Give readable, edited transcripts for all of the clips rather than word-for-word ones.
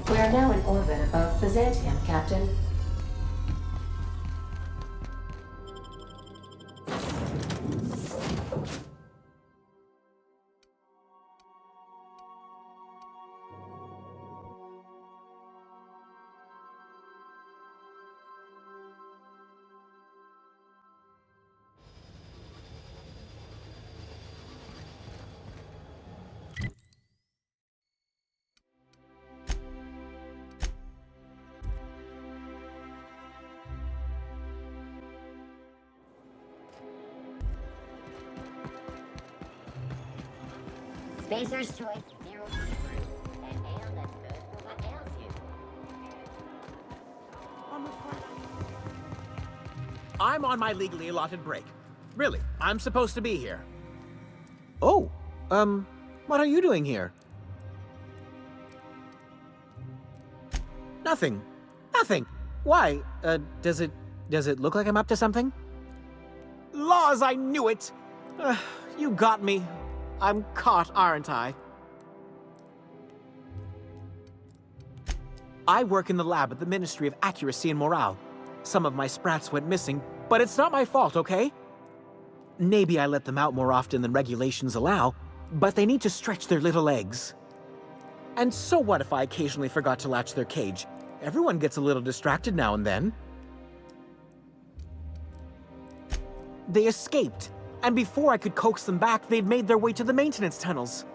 We are now in orbit above Byzantium, Captain. Spacer's choice, 0 and ale that's good for what ails you. I'm on my legally allotted break. Really, I'm supposed to be here. Oh, what are you doing here? Nothing. Nothing. Why? Does it look like I'm up to something? Laws, I knew it! You got me. I'm caught, aren't I? I work in the lab at the Ministry of Accuracy and Morale. Some of my sprats went missing, but it's not my fault, okay? Maybe I let them out more often than regulations allow, but they need to stretch their little legs. And so what if I occasionally forgot to latch their cage? Everyone gets a little distracted now and then. They escaped. And before I could coax them back, they'd made their way to the maintenance tunnels.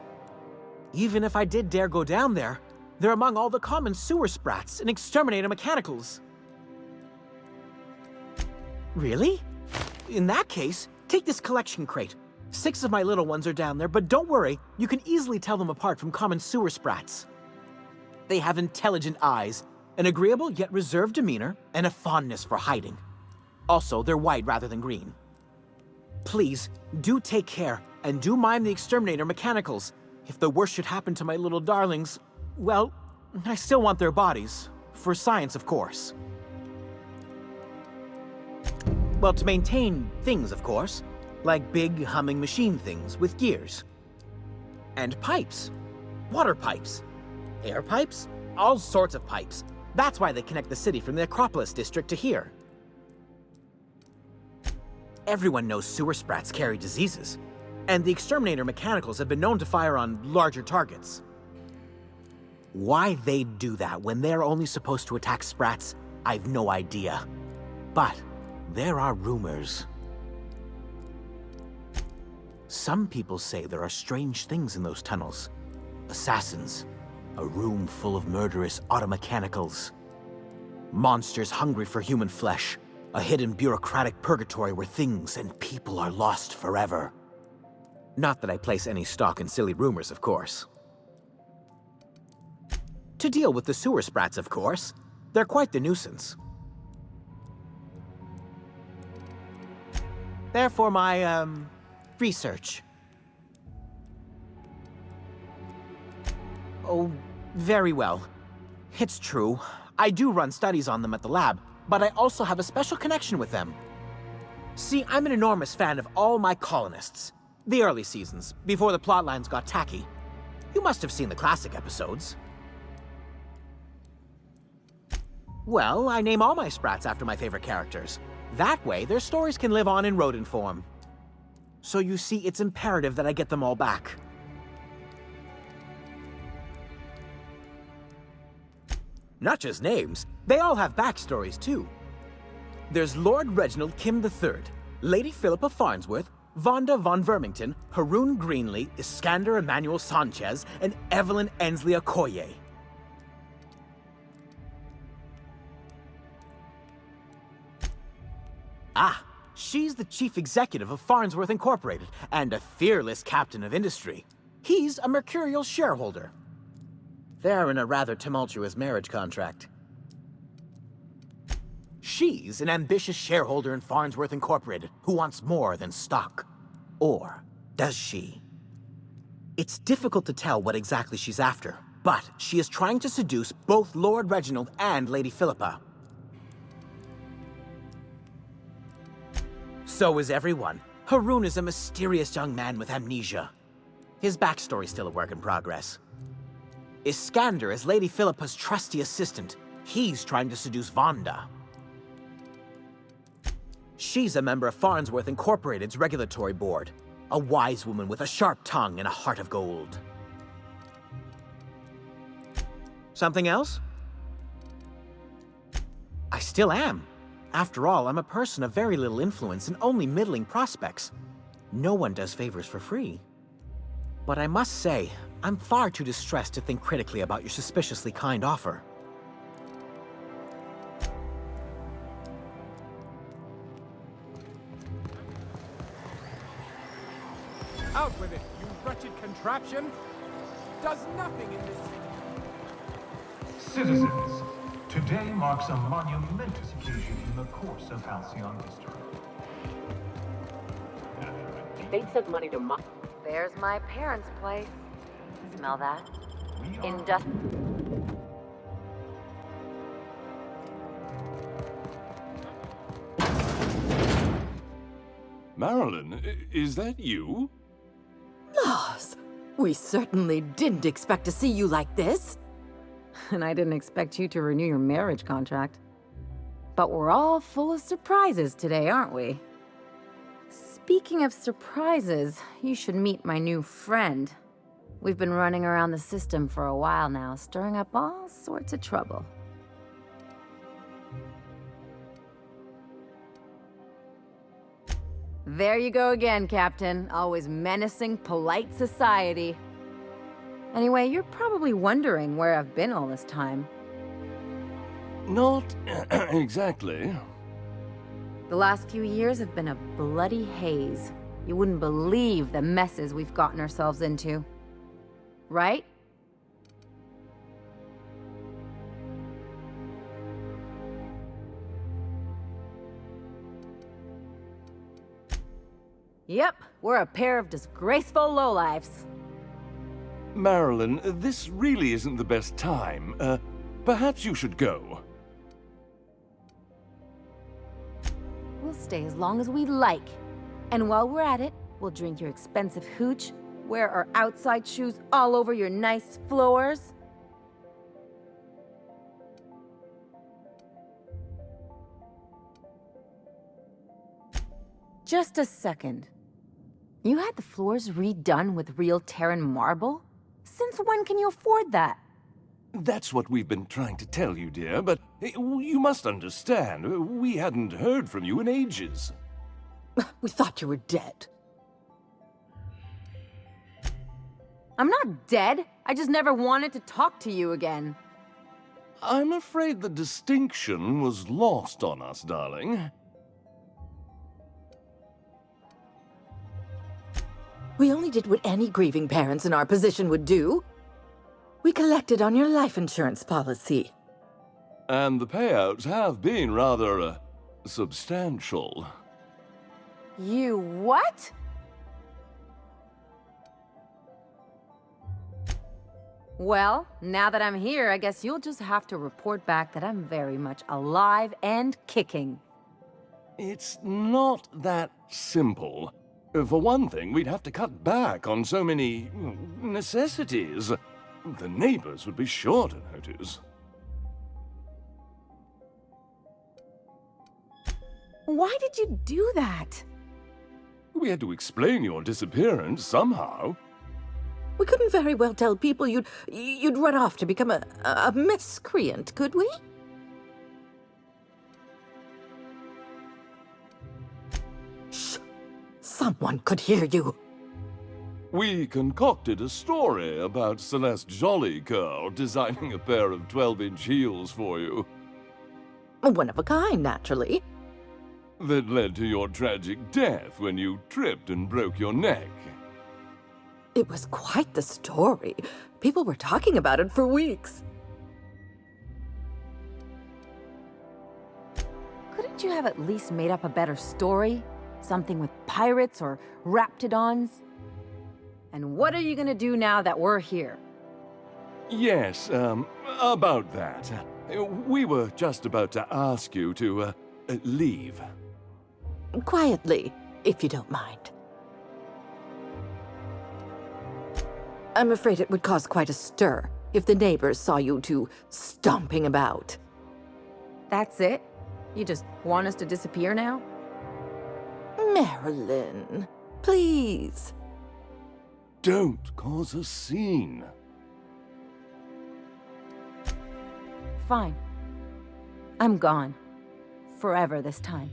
Even if I did dare go down there, they're among all the common sewer sprats and exterminator mechanicals. Really? In that case, take this collection crate. 6 of my little ones are down there, but don't worry, you can easily tell them apart from common sewer sprats. They have intelligent eyes, an agreeable yet reserved demeanor, and a fondness for hiding. Also, they're white rather than green. Please, do take care, and do mind the exterminator mechanicals. If the worst should happen to my little darlings, well, I still want their bodies. For science, of course. Well, to maintain things, of course. Like big, humming machine things with gears. And pipes. Water pipes. Air pipes. All sorts of pipes. That's why they connect the city from the Acropolis district to here. Everyone knows sewer sprats carry diseases, and the exterminator mechanicals have been known to fire on larger targets. Why they'd do that when they're only supposed to attack sprats, I've no idea. But there are rumors. Some people say there are strange things in those tunnels. Assassins, a room full of murderous automechanicals, monsters hungry for human flesh, a hidden bureaucratic purgatory where things and people are lost forever. Not that I place any stock in silly rumors, of course. To deal with the sewer sprats, of course, they're quite the nuisance. Therefore, my, research. Oh, very well. It's true. I do run studies on them at the lab, but I also have a special connection with them. See, I'm an enormous fan of all my colonists. The early seasons, before the plotlines got tacky. You must have seen the classic episodes. Well, I name all my sprats after my favorite characters. That way, their stories can live on in rodent form. So you see, it's imperative that I get them all back. Not just names, they all have backstories too. There's Lord Reginald Kim III, Lady Philippa Farnsworth, Vonda von Vermington, Haroon Greenlee, Iskander Emmanuel Sanchez, and Evelyn Ensley Okoye. Ah, she's the chief executive of Farnsworth Incorporated and a fearless captain of industry. He's a mercurial shareholder. They're in a rather tumultuous marriage contract. She's an ambitious shareholder in Farnsworth Incorporated who wants more than stock. Or does she? It's difficult to tell what exactly she's after, but she is trying to seduce both Lord Reginald and Lady Philippa. So is everyone. Haroon is a mysterious young man with amnesia. His backstory's still a work in progress. Iskander is Lady Philippa's trusty assistant. He's trying to seduce Vonda. She's a member of Farnsworth Incorporated's regulatory board. A wise woman with a sharp tongue and a heart of gold. Something else? I still am. After all, I'm a person of very little influence and only middling prospects. No one does favors for free. But I must say, I'm far too distressed to think critically about your suspiciously kind offer. Out with it, you wretched contraption! Does nothing in this city. Citizens, today marks a monumentous occasion in the course of Halcyon history. They took money to my... There's my parents' place. Smell that? We are Marilyn, is that you? Laws, we certainly didn't expect to see you like this. And I didn't expect you to renew your marriage contract. But we're all full of surprises today, aren't we? Speaking of surprises, you should meet my new friend. We've been running around the system for a while now, stirring up all sorts of trouble. There you go again, Captain. Always menacing polite society. Anyway, you're probably wondering where I've been all this time. Not exactly. The last few years have been a bloody haze. You wouldn't believe the messes we've gotten ourselves into. Right? Yep, we're a pair of disgraceful lowlifes. Marilyn, this really isn't the best time. Perhaps you should go. We'll stay as long as we like. And while we're at it, we'll drink your expensive hooch, wear our outside shoes all over your nice floors. Just a second. You had the floors redone with real Terran marble? Since when can you afford that? That's what we've been trying to tell you, dear, but you must understand, we hadn't heard from you in ages. We thought you were dead. I'm not dead. I just never wanted to talk to you again. I'm afraid the distinction was lost on us, darling. We only did what any grieving parents in our position would do. We collected on your life insurance policy. And the payouts have been rather, substantial. You what? Well, now that I'm here, I guess you'll just have to report back that I'm very much alive and kicking. It's not that simple. For one thing, we'd have to cut back on so many necessities. The neighbors would be sure to notice. Why did you do that? We had to explain your disappearance somehow. We couldn't very well tell people you'd run off to become a miscreant, could we? Shh! Someone could hear you. We concocted a story about Celeste Jollycurl designing a pair of 12-inch heels for you. One of a kind, naturally. That led to your tragic death when you tripped and broke your neck. It was quite the story. People were talking about it for weeks. Couldn't you have at least made up a better story? Something with pirates or raptidons? And what are you gonna do now that we're here? Yes, about that. We were just about to ask you to, leave. Quietly, if you don't mind. I'm afraid it would cause quite a stir. if the neighbors saw you two stomping about. That's it? You just want us to disappear now? Marilyn, please. Don't cause a scene. Fine. I'm gone. Forever this time.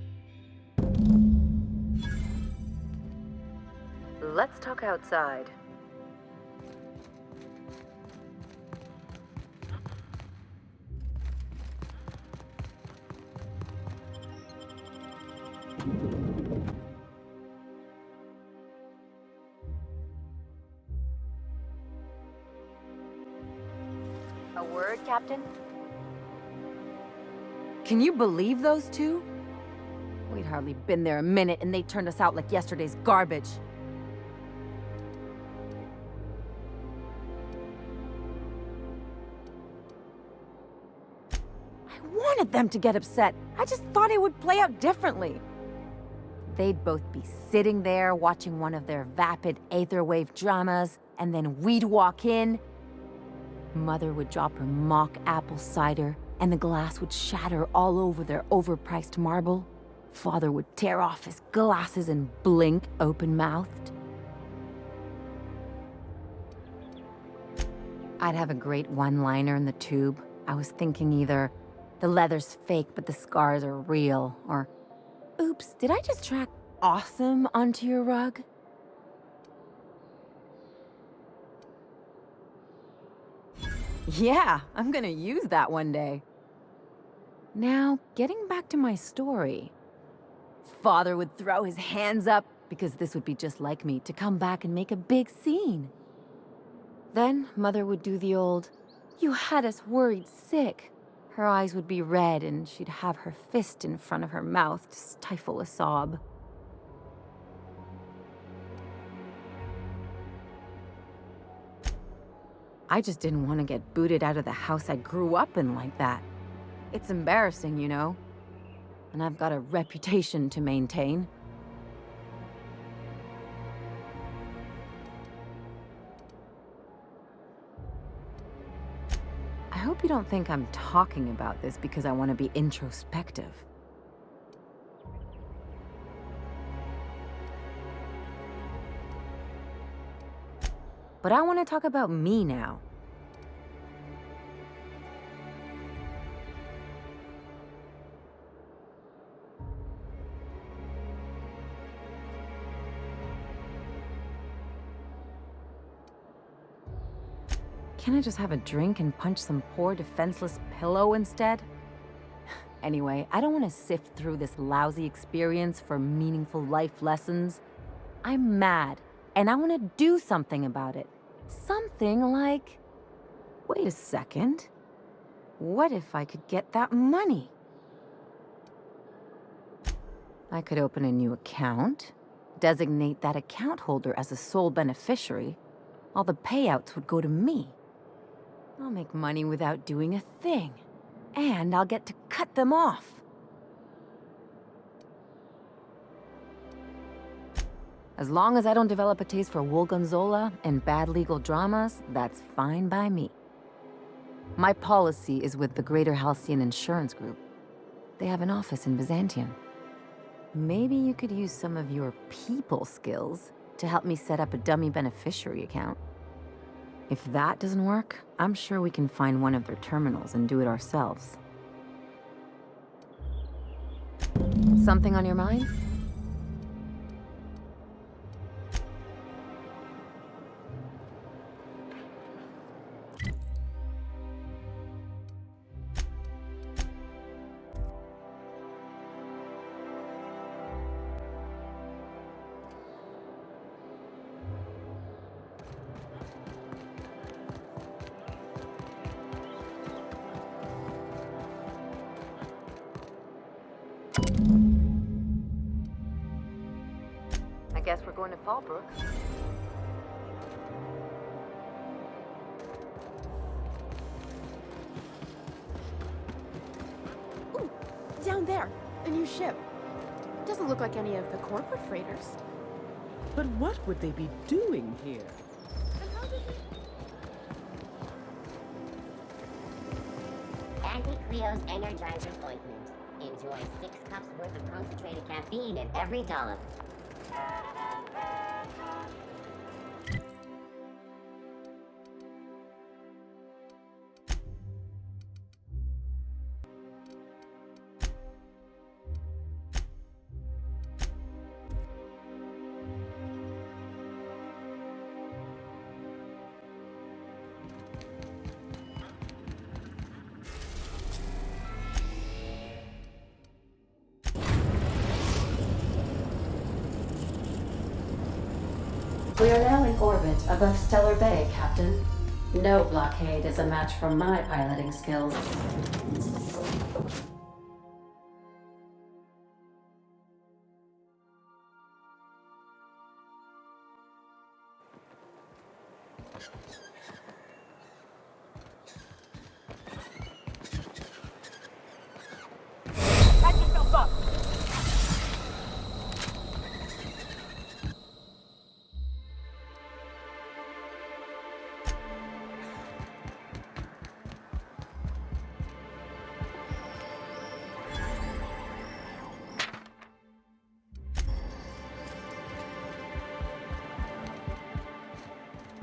Let's talk outside. A word, Captain? Can you believe those two? We'd hardly been there a minute and they turned us out like yesterday's garbage. I wanted them to get upset. I just thought it would play out differently. They'd both be sitting there watching one of their vapid aetherwave dramas, and then we'd walk in. Mother would drop her mock apple cider, and the glass would shatter all over their overpriced marble. Father would tear off his glasses and blink open-mouthed. I'd have a great one-liner in the tube. I was thinking either, the leather's fake but the scars are real, or, oops, did I just track awesome onto your rug? Yeah, I'm gonna use that one day. Now, getting back to my story. Father would throw his hands up, because this would be just like me, to come back and make a big scene. Then, Mother would do the old, "You had us worried sick." Her eyes would be red, and she'd have her fist in front of her mouth to stifle a sob. I just didn't want to get booted out of the house I grew up in like that. It's embarrassing, you know. And I've got a reputation to maintain. I hope you don't think I'm talking about this because I want to be introspective. But I want to talk about me now. Can't I just have a drink and punch some poor defenseless pillow instead? Anyway, I don't want to sift through this lousy experience for meaningful life lessons. I'm mad, and I want to do something about it. Something like... Wait a second. What if I could get that money? I could open a new account, designate that account holder as a sole beneficiary. All the payouts would go to me. I'll make money without doing a thing. And I'll get to cut them off. As long as I don't develop a taste for Woolgonzola and bad legal dramas, that's fine by me. My policy is with the Greater Halcyon Insurance Group. They have an office in Byzantium. Maybe you could use some of your people skills to help me set up a dummy beneficiary account. If that doesn't work, I'm sure we can find one of their terminals and do it ourselves. Something on your mind? I guess we're going to Fallbrook. Ooh, down there, a new ship. Doesn't look like any of the corporate freighters. But what would they be doing here? Sandy Cleo's Energizer ointment. Enjoy 6 cups worth of concentrated caffeine in every dollop. We are now in orbit above Stellar Bay, Captain. No blockade is a match for my piloting skills. Patch yourself up!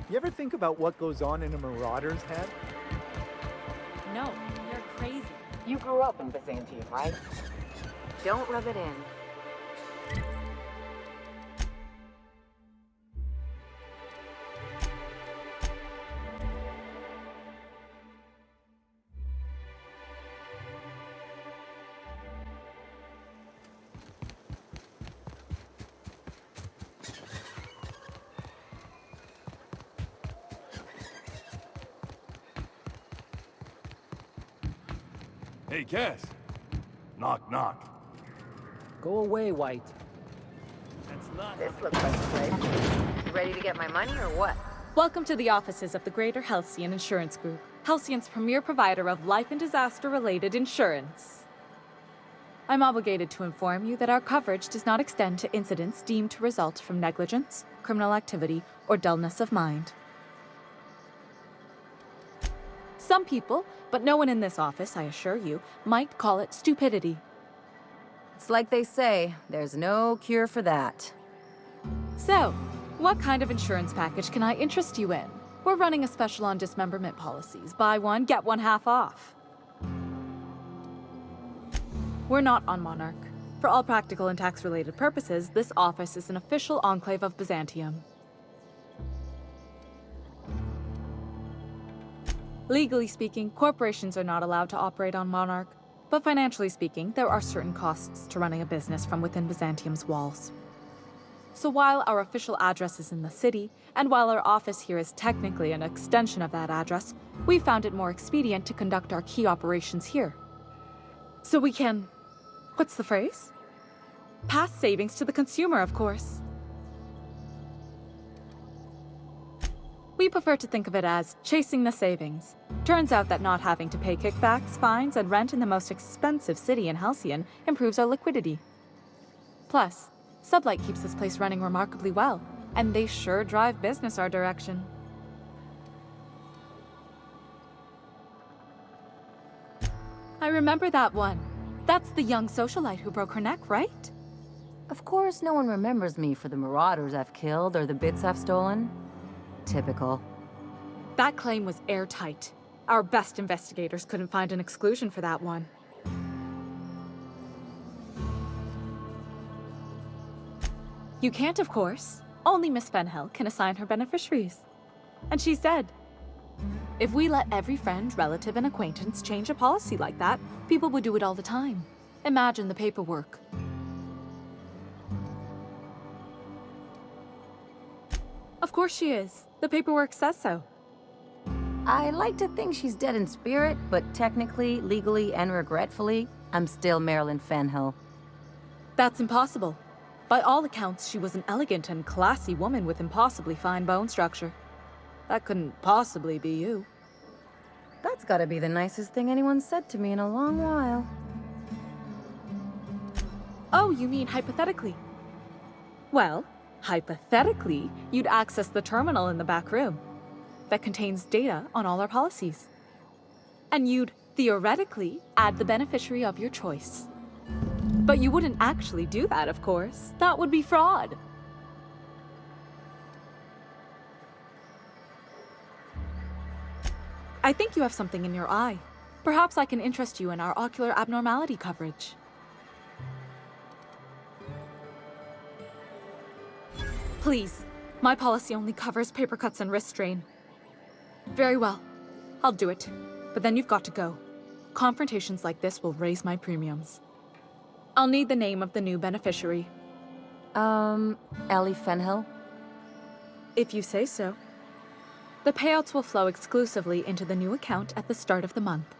You ever think about what goes on in a marauder's head? No, you're crazy. You grew up in Byzantium, right? Don't rub it in. Hey, Cass. Knock, knock. Go away, White. This looks like a place. You ready to get my money or what? Welcome to the offices of the Greater Halcyon Insurance Group, Halcyon's premier provider of life and disaster-related insurance. I'm obligated to inform you that our coverage does not extend to incidents deemed to result from negligence, criminal activity, or dullness of mind. Some people, but no one in this office, I assure you, might call it stupidity. It's like they say, there's no cure for that. So, what kind of insurance package can I interest you in? We're running a special on dismemberment policies. Buy one, get one half off. We're not on Monarch. For all practical and tax-related purposes, this office is an official enclave of Byzantium. Legally speaking, corporations are not allowed to operate on Monarch, but financially speaking, there are certain costs to running a business from within Byzantium's walls. So while our official address is in the city, and while our office here is technically an extension of that address, we found it more expedient to conduct our key operations here. So we can... what's the phrase? Pass savings to the consumer, of course. We prefer to think of it as chasing the savings. Turns out that not having to pay kickbacks, fines, and rent in the most expensive city in Halcyon improves our liquidity. Plus, Sublight keeps this place running remarkably well, and they sure drive business our direction. I remember that one. That's the young socialite who broke her neck, right? Of course, no one remembers me for the marauders I've killed or the bits I've stolen. Typical. That claim was airtight. Our best investigators couldn't find an exclusion for that one. You can't, of course. Only Miss Fenhill can assign her beneficiaries. And she's dead. If we let every friend, relative, and acquaintance change a policy like that, people would do it all the time. Imagine the paperwork. Of course she is. The paperwork says so. I like to think she's dead in spirit, but technically, legally, and regretfully, I'm still Marilyn Fenhill. That's impossible. By all accounts, she was an elegant and classy woman with impossibly fine bone structure. That couldn't possibly be you. That's gotta be the nicest thing anyone's said to me in a long while. Oh, you mean hypothetically? Well, hypothetically, you'd access the terminal in the back room that contains data on all our policies. And you'd theoretically add the beneficiary of your choice. But you wouldn't actually do that, of course. That would be fraud. I think you have something in your eye. Perhaps I can interest you in our ocular abnormality coverage. Please, my policy only covers paper cuts and wrist strain. Very well, I'll do it. But then you've got to go. Confrontations like this will raise my premiums. I'll need the name of the new beneficiary. Ellie Fenhill? If you say so. The payouts will flow exclusively into the new account at the start of the month.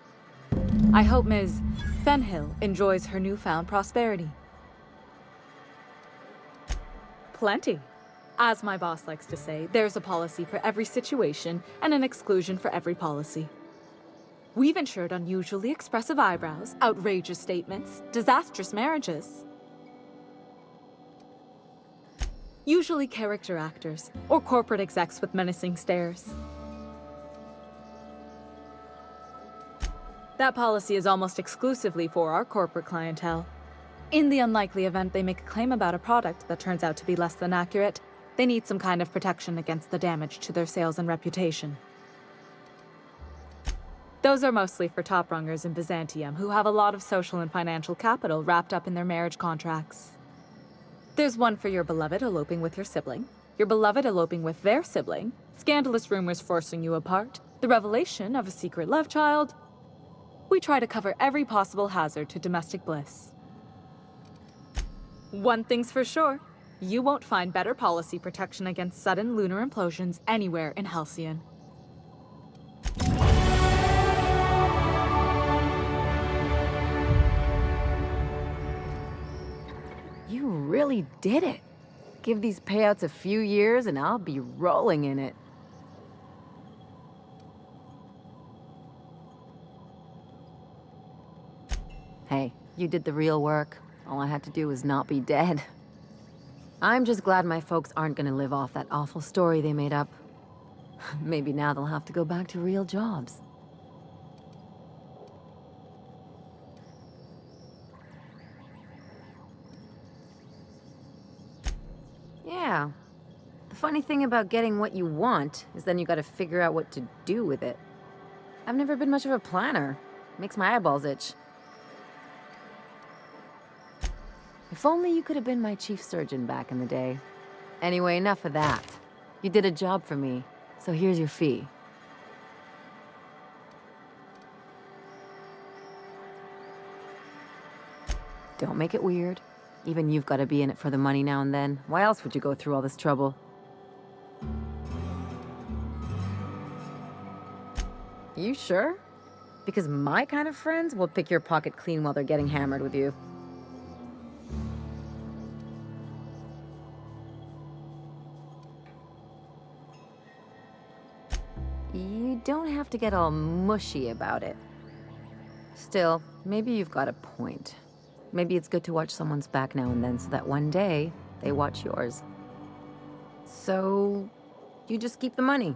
I hope Ms. Fenhill enjoys her newfound prosperity. Plenty. As my boss likes to say, there's a policy for every situation and an exclusion for every policy. We've insured unusually expressive eyebrows, outrageous statements, disastrous marriages. Usually character actors, or corporate execs with menacing stares. That policy is almost exclusively for our corporate clientele. In the unlikely event they make a claim about a product that turns out to be less than accurate, they need some kind of protection against the damage to their sales and reputation. Those are mostly for top-rungers in Byzantium who have a lot of social and financial capital wrapped up in their marriage contracts. There's one for your beloved eloping with your sibling, your beloved eloping with their sibling, scandalous rumors forcing you apart, the revelation of a secret love child. We try to cover every possible hazard to domestic bliss. One thing's for sure, you won't find better policy protection against sudden lunar implosions anywhere in Halcyon. You really did it. Give these payouts a few years and I'll be rolling in it. Hey, you did the real work. All I had to do was not be dead. I'm just glad my folks aren't gonna live off that awful story they made up. Maybe now they'll have to go back to real jobs. Yeah. The funny thing about getting what you want is then you gotta figure out what to do with it. I've never been much of a planner. Makes my eyeballs itch. If only you could have been my chief surgeon back in the day. Anyway, enough of that. You did a job for me, so here's your fee. Don't make it weird. Even you've got to be in it for the money now and then. Why else would you go through all this trouble? You sure? Because my kind of friends will pick your pocket clean while they're getting hammered with you. You don't have to get all mushy about it. Still, maybe you've got a point. Maybe it's good to watch someone's back now and then so that one day, they watch yours. So, you just keep the money.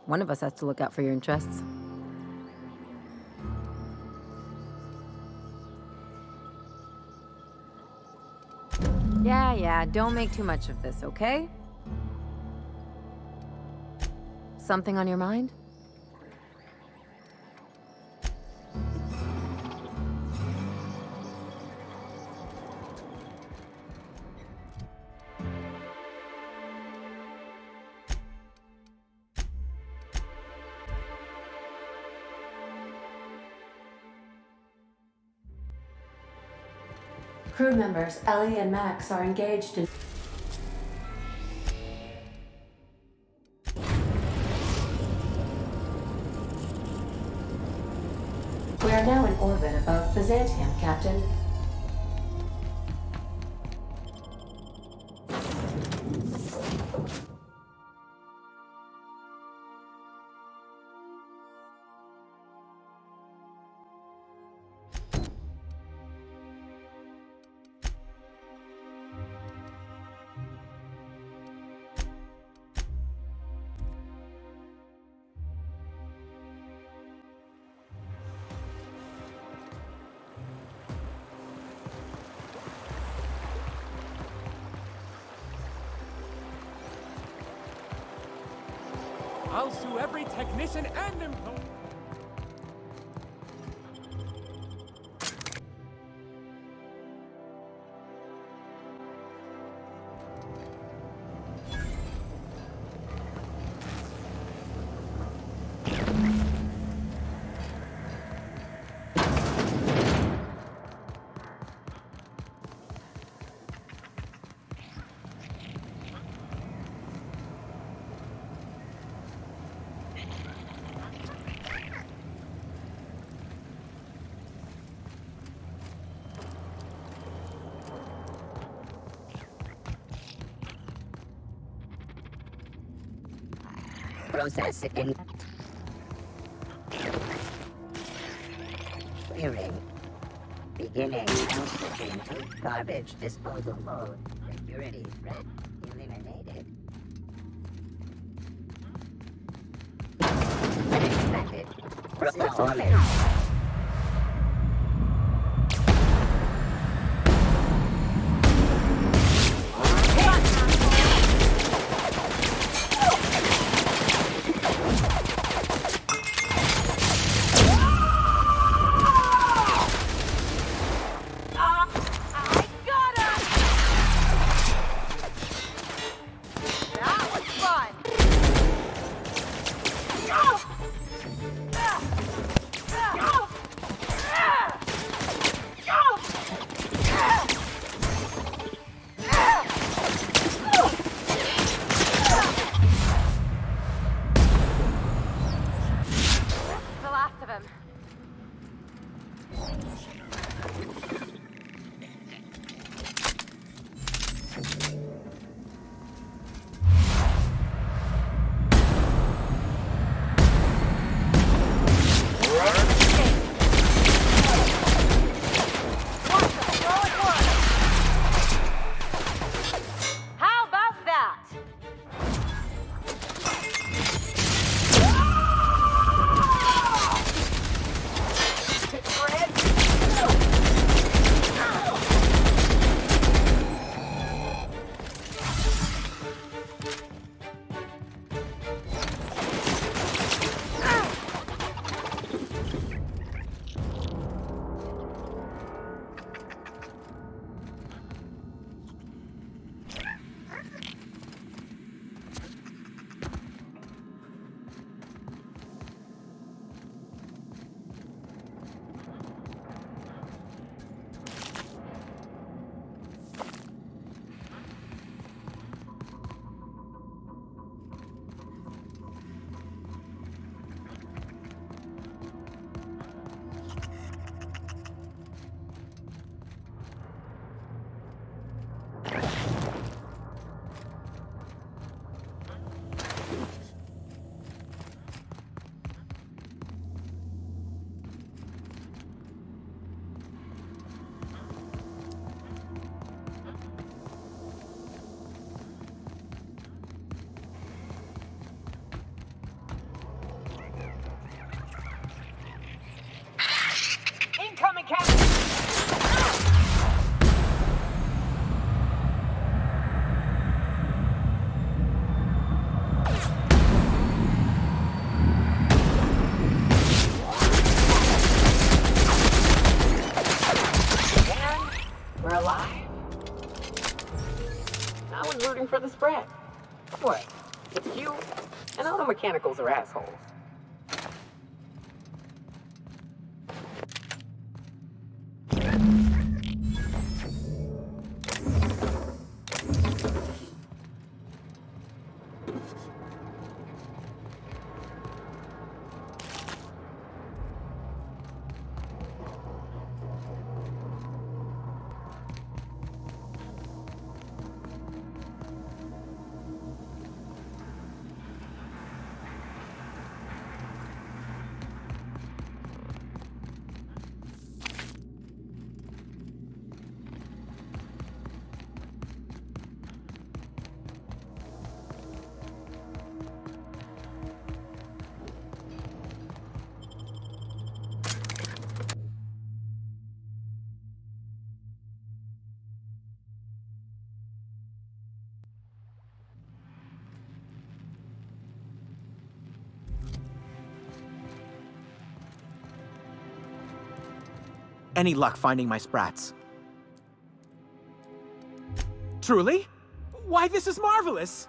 One of us has to look out for your interests. Yeah, don't make too much of this, okay? Something on your mind? Crew members Ellie and Max are engaged in... We are now in orbit above Byzantium, Captain. I'll sue every technician and employee. Processing. Clearing. Beginning oxygen to garbage disposal mode. Security threat eliminated. Unexpected. Performance. For the spread. What? It's you? And all the mechanicals are assholes. any luck finding my sprats. Truly? Why, this is marvelous!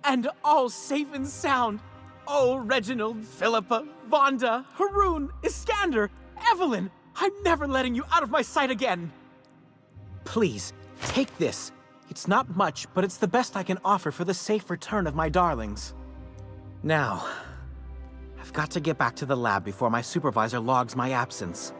And all safe and sound. Oh, Reginald, Philippa, Vonda, Haroon, Iskander, Evelyn! I'm never letting you out of my sight again! Please, take this. It's not much, but it's the best I can offer for the safe return of my darlings. Now, I've got to get back to the lab before my supervisor logs my absence.